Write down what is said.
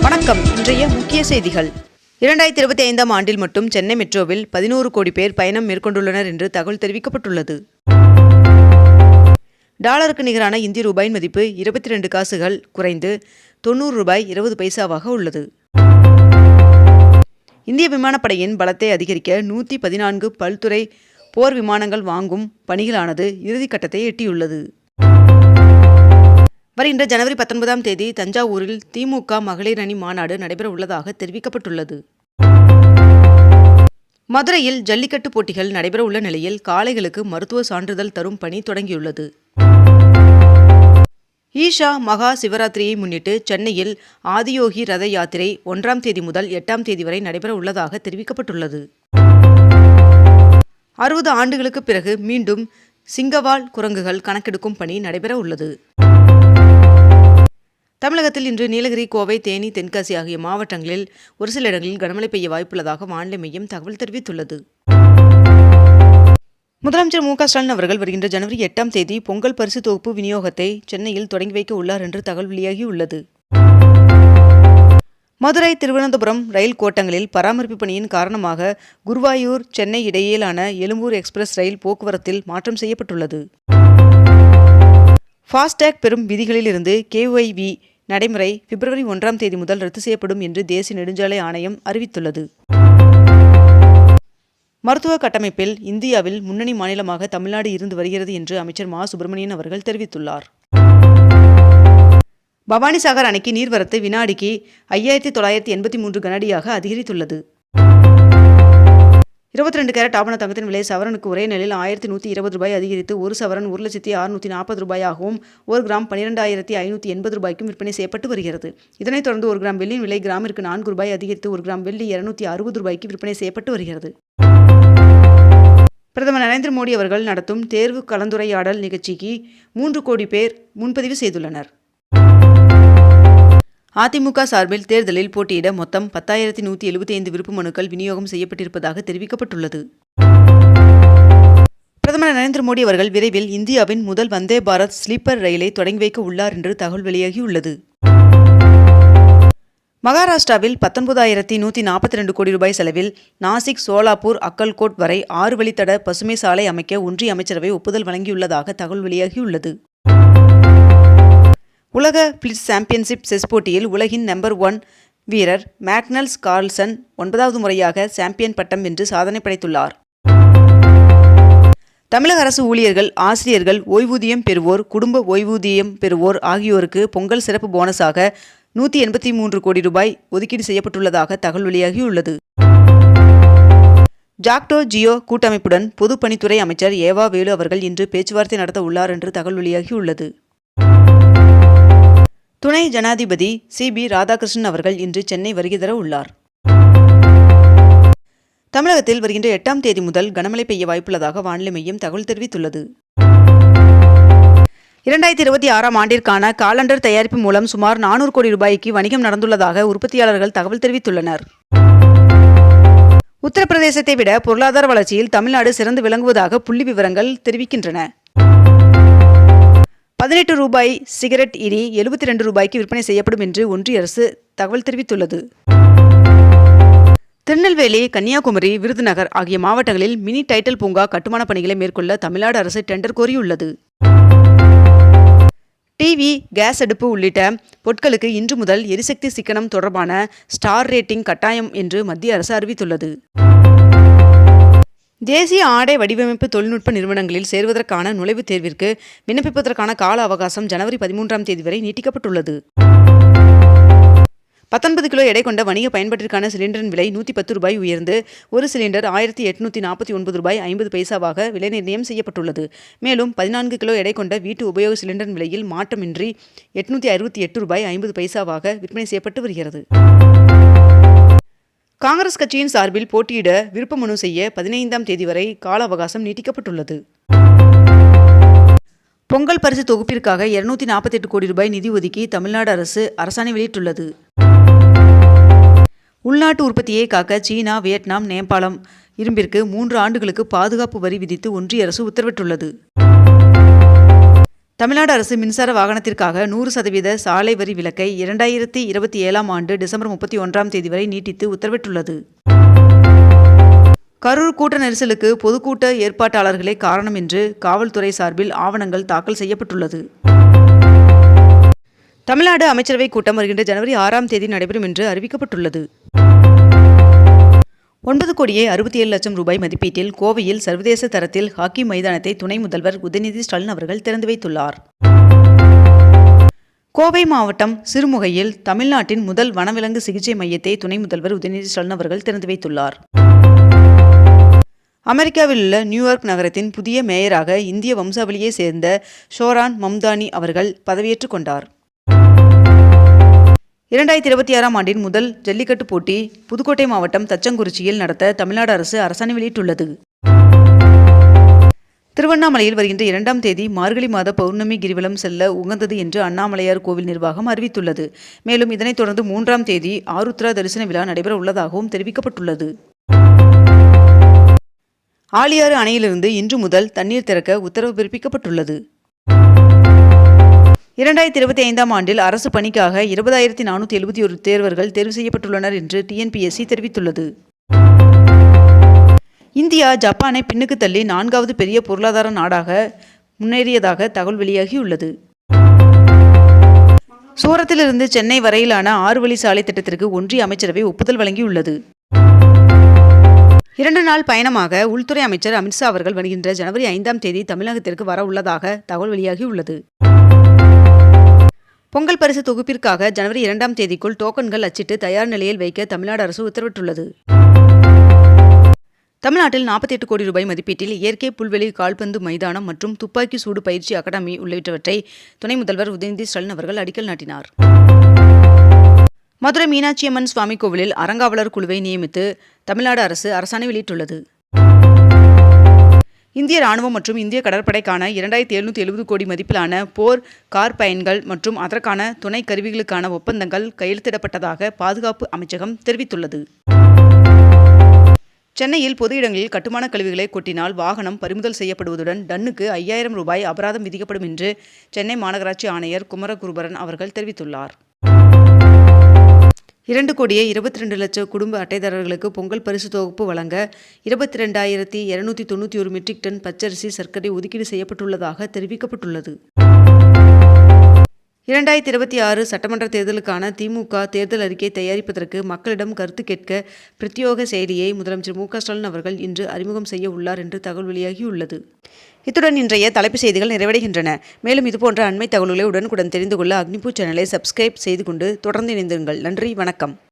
வணக்கம். இன்றைய முக்கிய செய்திகள். 2025ஆம் ஆண்டில் மட்டும் சென்னை மெட்ரோவில் 11 கோடி பேர் பயணம் மேற்கொண்டுள்ளனர் என்று தகவல் தெரிவிக்கப்பட்டுள்ளது. டாலருக்கு நிகரான இந்திய ரூபாயின் மதிப்பு 22 காசுகள் குறைந்து 90 ரூபாய் 20 பைசாவாக உள்ளது. இந்திய விமானப்படையின் பலத்தை அதிகரிக்க 114 பல்துறை போர் விமானங்கள் வாங்கும் பணிகளானது இறுதிக்கட்டத்தை எட்டியுள்ளது. வருகின்ற ஜனவரி 19ஆம் தேதி தஞ்சாவூரில் திமுக மகளிர் அணி மாநாடு நடைபெற உள்ளதாக தெரிவிக்கப்பட்டுள்ளது. மதுரையில் ஜல்லிக்கட்டு போட்டிகள் நடைபெற உள்ள நிலையில் காளைகளுக்கு மருத்துவ சான்றிதழ் தரும் பணி தொடங்கியுள்ளது. ஈஷா மகா சிவராத்திரியை முன்னிட்டு சென்னையில் ஆதியோகி ரத யாத்திரை 1ஆம் தேதி முதல் 8ஆம் தேதி வரை நடைபெற உள்ளதாக தெரிவிக்கப்பட்டுள்ளது. 60 ஆண்டுகளுக்கு பிறகு மீண்டும் சிங்கவால் குரங்குகள் கணக்கெடுக்கும் பணி நடைபெற உள்ளது. தமிழகத்தில் இன்று நீலகிரி, கோவை, தேனி, தென்காசி ஆகிய மாவட்டங்களில் ஒரு சில இடங்களில் கனமழை பெய்ய வாய்ப்புள்ளதாக வானிலை மையம் தகவல் தெரிவித்துள்ளது. முதலமைச்சர் மு.க.ஸ்டாலின் அவர்கள் வருகின்ற ஜனவரி 8ஆம் தேதி பொங்கல் பரிசு தொகுப்பு விநியோகத்தை சென்னையில் தொடங்கி வைக்க உள்ளார் என்று தகவல் வெளியாகியுள்ளது. மதுரை, திருவனந்தபுரம் ரயில் கோட்டங்களில் பராமரிப்பு பணியின் காரணமாக குருவாயூர், சென்னை இடையிலான எழும்பூர் எக்ஸ்பிரஸ் ரயில் போக்குவரத்தில் மாற்றம் செய்யப்பட்டுள்ளது. ஃபாஸ்டேக் பெறும் விதிகளிலிருந்து KYV நடைமுறை பிப்ரவரி 1ஆம் தேதி முதல் ரத்து செய்யப்படும் என்று தேசிய நெடுஞ்சாலை ஆணையம் அறிவித்துள்ளது. மருத்துவ கட்டமைப்பில் இந்தியாவில் முன்னணி மாநிலமாக தமிழ்நாடு இருந்து வருகிறது என்று அமைச்சர் மா. சுப்பிரமணியன் அவர்கள் தெரிவித்துள்ளார். பவானிசாகர் அணைக்கு நீர்வரத்து வினாடிக்கு 5983 கனஅடியாக அதிகரித்துள்ளது. 22 கேரட் ஆபண தங்கத்தின் விலை சவரனுக்கு ஒரே நாளில் 1120 ரூபாய் அதிகரித்து ஒரு சவரன் 1,640,040 ரூபாயாகவும் 1 கிராம் 12,580 ரூபாய்க்கும் விற்பனை செய்யப்பட்டு வருகிறது. இதனைத் தொடர்ந்து 1 கிராம் வெள்ளியின் விலை கிராமிற்கு 4 ரூபாய் அதிகரித்து 1 கிராம் வெள்ளி 260 ரூபாய்க்கு விற்பனை செய்யப்பட்டு வருகிறது. பிரதமர் நரேந்திர மோடி அவர்கள் நடத்தும் தேர்வு கலந்துரையாடல் நிகழ்ச்சிக்கு 3 கோடி பேர் முன்பதிவு செய்துள்ளனர். அதிமுக சார்பில் தேர்தலில் போட்டியிட மொத்தம் 10,175 விருப்பு மனுக்கள் விநியோகம் செய்யப்பட்டிருப்பதாக தெரிவிக்கப்பட்டுள்ளது. பிரதமர் நரேந்திர மோடி அவர்கள் விரைவில் இந்தியாவின் முதல் வந்தே பாரத் ஸ்லீப்பர் ரயிலை தொடங்கி வைக்க உள்ளார் என்று தகவல் வெளியாகியுள்ளது. மகாராஷ்டிராவில் 19,142 கோடி ரூபாய் செலவில் நாசிக், சோலாப்பூர், அக்கல்கோட் வரை 6 வழித்தட பசுமை சாலை அமைக்க ஒன்றிய அமைச்சரவை ஒப்புதல் வழங்கியுள்ளதாக தகவல் வெளியாகியுள்ளது. உலக பிளிட்ஸ் சாம்பியன்ஷிப் செஸ் போட்டியில் உலகின் நம்பர் 1 வீரர் மேக்னஸ் கார்ல்சன் 9வது முறையாக சாம்பியன் பட்டம் வென்று சாதனை படைத்துள்ளார். தமிழக அரசு ஊழியர்கள், ஆசிரியர்கள், ஓய்வூதியம் பெறுவோர், குடும்ப ஓய்வூதியம் பெறுவோர் ஆகியோருக்கு பொங்கல் சிறப்பு போனஸாக 183 கோடி ரூபாய் ஒதுக்கீடு செய்யப்பட்டுள்ளதாக தகவல் வெளியாகியுள்ளது. ஜாக்டோ ஜியோ கூட்டமைப்புடன் பொதுப்பணித்துறை அமைச்சர் ஏவா வேலு அவர்கள் இன்று பேச்சுவார்த்தை நடத்த உள்ளார் என்று தகவல் வெளியாகியுள்ளது. துணை ஜனாதிபதி CB ராதாகிருஷ்ணன் அவர்கள் இன்று சென்னை வருகை தர உள்ளார். தமிழகத்தில் வருகின்ற 8ஆம் தேதி முதல் கனமழை பெய்ய வாய்ப்புள்ளதாக வானிலை மையம் தகவல் தெரிவித்துள்ளது. 2026ஆம் ஆண்டிற்கான காலண்டர் தயாரிப்பு மூலம் சுமார் 400 கோடி ரூபாய்க்கு வணிகம் நடந்துள்ளதாக உற்பத்தியாளர்கள் தகவல் தெரிவித்துள்ளனர். உத்தரப்பிரதேசத்தை விட பொருளாதார வளர்ச்சியில் தமிழ்நாடு சிறந்து விளங்குவதாக புள்ளி விவரங்கள் தெரிவிக்கின்றன. 18 ரூபாய் சிகரெட் இனி 72 ரூபாய்க்கு விற்பனை செய்யப்படும் என்று ஒன்றிய அரசு தகவல் தெரிவித்துள்ளது. திருநெல்வேலி, கன்னியாகுமரி, விருதுநகர் ஆகிய மாவட்டங்களில் மினி டைட்டில் பூங்கா கட்டுமான பணிகளை மேற்கொள்ள தமிழ்நாடு அரசு டெண்டர் கோரியுள்ளது. டிவி, கேஸ் அடுப்பு உள்ளிட்ட பொருட்களுக்கு இன்று முதல் எரிசக்தி சிக்கனம் தொடர்பான ஸ்டார் ரேட்டிங் கட்டாயம் என்று மத்திய அரசு அறிவித்துள்ளது. தேசிய ஆடை வடிவமைப்பு தொழில்நுட்ப நிறுவனங்களில் சேர்வதற்கான நுழைவுத் தேர்விற்கு விண்ணப்பிப்பதற்கான கால அவகாசம் ஜனவரி 13ஆம் தேதி வரை நீட்டிக்கப்பட்டுள்ளது. 19 கிலோ எடை கொண்ட வணிக பயன்பாட்டிற்கான சிலிண்டரின் விலை 110 ரூபாய் உயர்ந்து ஒரு சிலிண்டர் 1,849 ரூபாய் 50 பைசாவாக விலை நிர்ணயம் செய்யப்பட்டுள்ளது. மேலும் 14 கிலோ எடை கொண்ட வீட்டு உபயோக சிலிண்டரின் விலையில் மாற்றமின்றி 868 ரூபாய் 50 பைசாவாக விற்பனை செய்யப்பட்டு வருகிறது. காங்கிரஸ் கட்சியின் சார்பில் போட்டியிட விருப்ப மனு செய்ய 15ஆம் தேதி வரை கால அவகாசம் நீட்டிக்கப்பட்டுள்ளது. பொங்கல் பரிசு தொகுப்பிற்காக 248 கோடி ரூபாய் நிதி ஒதுக்கி தமிழ்நாடு அரசு அரசாணை வெளியிட்டுள்ளது. உள்நாட்டு உற்பத்தியை காக்க சீனா, வியட்நாம், நேபாளம் இரும்பிற்கு 3 ஆண்டுகளுக்கு பாதுகாப்பு வரி விதித்து ஒன்றிய அரசு உத்தரவிட்டுள்ளது. தமிழ்நாடு அரசு மின்சார வாகனத்திற்காக 100% சாலை வரி விலக்கை 2027ஆம் ஆண்டு டிசம்பர் 31ஆம் தேதி வரை நீட்டித்து உத்தரவிட்டுள்ளது. கரூர் கூட்ட நெரிசலுக்கு பொதுக்கூட்ட ஏற்பாட்டாளர்களே காரணம் என்று காவல்துறை சார்பில் ஆவணங்கள் தாக்கல் செய்யப்பட்டுள்ளது. தமிழ்நாடு அமைச்சரவை கூட்டம் வருகின்ற ஜனவரி 6ஆம் தேதி நடைபெறும் என்று அறிவிக்கப்பட்டுள்ளது. 9,67,00,000 ரூபாய் மதிப்பீட்டில் கோவையில் சர்வதேச தரத்தில் ஹாக்கி மைதானத்தை துணை முதல்வர் உதயநிதி ஸ்டாலின் அவர்கள் திறந்து வைத்துள்ளார். கோவை மாவட்டம் சிறுமுகையில் தமிழ்நாட்டின் முதல் வனவிலங்கு சிகிச்சை மையத்தை துணை முதல்வர் உதயநிதி ஸ்டாலின் அவர்கள் திறந்து வைத்துள்ளார். அமெரிக்காவில் உள்ள நியூயார்க் நகரத்தின் புதிய மேயராக இந்திய வம்சாவளியை சேர்ந்த ஷோரான் மம்தானி அவர்கள் பதவியேற்றுக் கொண்டார். 2026ஆம் ஆண்டின் முதல் ஜல்லிக்கட்டு போட்டி புதுக்கோட்டை மாவட்டம் தச்சங்குறிச்சியில் நடத்த தமிழ்நாடு அரசு அரசாணை வெளியிட்டுள்ளது. திருவண்ணாமலையில் வருகின்ற 2ஆம் தேதி மார்கழி மாத பௌர்ணமி கிரிவலம் செல்ல உகந்தது என்று அண்ணாமலையார் கோவில் நிர்வாகம் அறிவித்துள்ளது. மேலும் இதனைத் தொடர்ந்து 3ஆம் தேதி ஆருத்ரா தரிசன விழா நடைபெற உள்ளதாகவும் தெரிவிக்கப்பட்டுள்ளது. ஆழியாறு அணையிலிருந்து இன்று முதல் தண்ணீர் திறக்க உத்தரவு பிறப்பிக்கப்பட்டுள்ளது. 2025ஆம் ஆண்டில் அரசு பணிக்காக 20,471 தேர்வர்கள் தேர்வு செய்யப்பட்டுள்ளனர் என்று TNPSC தெரிவித்துள்ளது. இந்தியா ஜப்பானை பின்னுக்கு தள்ளி 4வது பெரிய பொருளாதார நாடாக முன்னேறியதாக தகவல் வெளியாகியுள்ளது. சூரத்திலிருந்து சென்னை வரையிலான 6 வழி சாலை திட்டத்திற்கு ஒன்றிய அமைச்சரவை ஒப்புதல் வழங்கியுள்ளது. 2 நாள் பயணமாக உள்துறை அமைச்சர் அமித்ஷா அவர்கள் வருகின்ற ஜனவரி 5ஆம் தேதி தமிழகத்திற்கு வர உள்ளதாக தகவல் வெளியாகியுள்ளது. பொங்கல் பரிசு தொகுப்பிற்காக ஜனவரி 2ஆம் தேதிக்குள் டோக்கன்கள் அச்சிட்டு தயார் நிலையில் வைக்க தமிழ்நாடு அரசு உத்தரவிட்டுள்ளது. தமிழ்நாட்டில் 48 கோடி ரூபாய் மதிப்பீட்டில் இயற்கை புல்வெளி கால்பந்து மைதானம் மற்றும் துப்பாக்கி சூடு பயிற்சி அகாடமி உள்ளிட்டவற்றை துணை முதல்வர் உதயநிதி ஸ்டாலின் அவர்கள் அடிக்கல் நாட்டினார். மதுரை மீனாட்சியம்மன் சுவாமி கோவிலில் அறங்காவலர் குழுவை நியமித்து தமிழ்நாடு அரசு அரசாணை வெளியிட்டுள்ளது. இந்திய ராணுவம் மற்றும் இந்திய கடற்படைக்கான 2,770 கோடி மதிப்பிலான போர் கார்பயன்கள் மற்றும் அதற்கான துணை கருவிகளுக்கான ஒப்பந்தங்கள் கையெழுத்திடப்பட்டதாக பாதுகாப்பு அமைச்சகம் தெரிவித்துள்ளது. சென்னையில் பொது இடங்களில் கட்டுமான கழிவுகளை கொட்டினால் வாகனம் பறிமுதல் செய்யப்படுவதுடன் டன்னுக்கு 5,000 ரூபாய் அபராதம் விதிக்கப்படும் என்று சென்னை மாநகராட்சி ஆணையர் குமரகுருபரன் அவர்கள் தெரிவித்துள்ளார். 2,22,00,000 குடும்ப அட்டைதாரர்களுக்கு பொங்கல் பரிசு தொகுப்பு வழங்க 22,291 மெட்ரிக் டன் பச்சரிசி சர்க்கரை ஒதுக்கீடு செய்யப்பட்டுள்ளதாக தெரிவிக்கப்பட்டுள்ளது. 2026 சட்டமன்ற தேர்தலுக்கான திமுக தேர்தல் அறிக்கை தயாரிப்பதற்கு மக்களிடம் கருத்து கேட்க பிரத்யோக செயலியை முதலமைச்சர் மு.க. ஸ்டாலின் அவர்கள் இன்று அறிமுகம் செய்ய உள்ளார் என்று தகவல் வெளியாகியுள்ளது. இத்துடன் இன்றைய தலைப்புச் செய்திகள் நிறைவடைகின்றன. மேலும் இதுபோன்ற அண்மை தகவல்களை உடனுக்குடன் தெரிந்து கொள்ள அக்னிபூ சேனலை சப்ஸ்கிரைப் செய்து கொண்டு தொடர்ந்து இணைந்திருங்கள். நன்றி, வணக்கம்.